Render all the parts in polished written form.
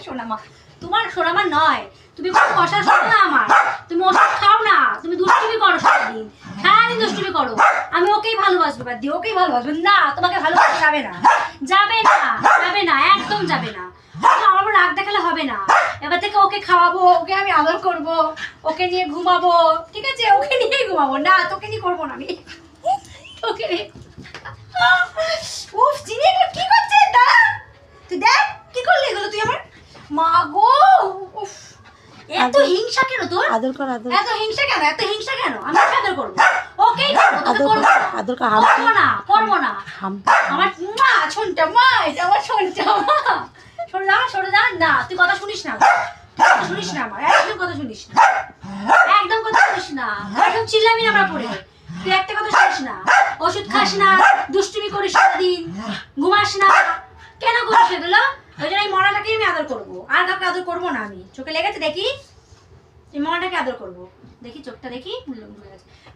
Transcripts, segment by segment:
সোনা মা, তোমার সোনা মা নয়, তুমি কোনো কথা শোনো না আমার, তুমি ওষুধ খাও না, তুমি দুষ্টুমি করো সারাদিন, সারাদিন দুষ্টুমি করো। আমি ওকেই ভালোবাসবো, বাদ দিয়ে ওকেই ভালোবাসবো না, তোমাকে ভালোবাসা যাবে না, যাবে না, যাবে না, একদম যাবে না। আমার রাগ দেখালে হবে না। এবার থেকে ওকে খাওয়াবো, ওকে আমি আদর করবো, ওকে নিয়ে ঘুমাবো, ঠিক আছে? ওকে নিয়েই ঘুমাবো, না তোকে নিয়ে করবো না আমি, ওকে নিয়ে। উফ চিনি এগুলো কি করছিস? দাঁড়া, তুই দেখ কি করলি এগুলো তুই আমার। মা গো, উফ এত হিংসা কেন তোর? আদর কর, আদর এত হিংসা কেন, এত হিংসা কেন? আমি ওকে আদর করবো, ওকেই করবো, তোকে করবো না, আদর কর, করবো না, করবো না। হাম্পি আমার মা, ছোনটা মা, এটা আমার ছোনটা মা। সরে যা, সরে যা, না তুই কথা শুনিস না, কথা শুনিস না আমার, একদম কথা শুনিস না, একদম কথা শুনিস না, একদম চিল্লাবি না আমার পরে। তুই একটা কথা শুনিস না, ওষুধ খাস না, দুষ্টুমি করিস সারাদিন, ঘুমাস না, কেন করিস এগুলো? ওই জন্য এই মরাটাকে আমি আদর করবো, আর কাউকে আদর করবো না আমি। চোখে লেগেছে দেখি, এই মরাটাকে আদর করবো, দেখি চোখটা দেখি,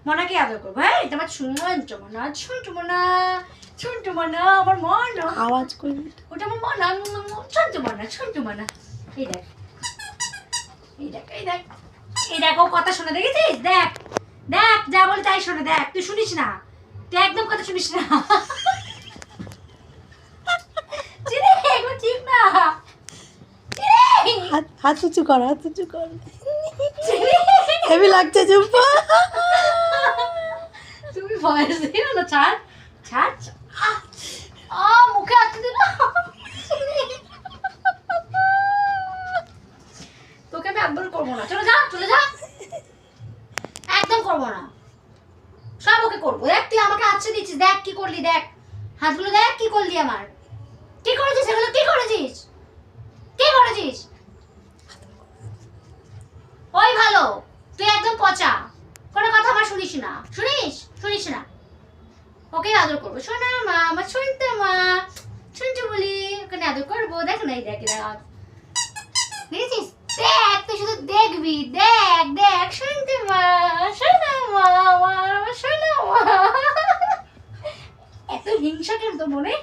মনাকে আদর করবো। হ্যাঁ এটা আমার ছোনটা মনা, ছোনটা মনা, ছোনটা মনা, আমার মন। আওয়াজ করবি, ওটা আমার মন, ছোনটা মনা, ছোনটা মনা। এই দেখ, এই দেখ, এই দেখ, এই দেখ, ও কথা শোনা, দেখেছিস? দেখ দেখ, যা বলে তাই শোনে, দেখ তুই শুনিস না, তুই একদম কথা শুনিস না। চিনি এগুলো ঠিক না, চিনি হাত উঁচু কর, হাত উঁচু কর। চিনি। হেভি লাগছে চুম্পা। তুমি ভয়েস দিও না, ছাড় ছাড়। মুখে হাত দিল। তোকে আমি আদর করবো না, চলে যা, চলে যা, একদম করবো না, সব ওকে করবো। দেখ তুই আমাকে আচ্ছা দিচ্ছিস, দেখ কি করলি, দেখ হাতগুলো দেখ কি করলি আমার, কি করেছিস এগুলো, কি করেছিস, কি করেছিস? ওই ভালো, তুই একদম পচা, কোনো কথা আমার শুনিস না, শুনিস শুনিস না। ওকে আদর করবো, শোনা মা, আমার শুনতে মা, শুনতে বলি, ওকে আদর করবো। দেখ না, এই দেখ, দেখেছিস? দেখ তুই শুধু দেখবি, দেখ দেখ, শুনতে মা, শোনা মা, আমার শোনা মা। এত হিংসা কেন তোর মনে?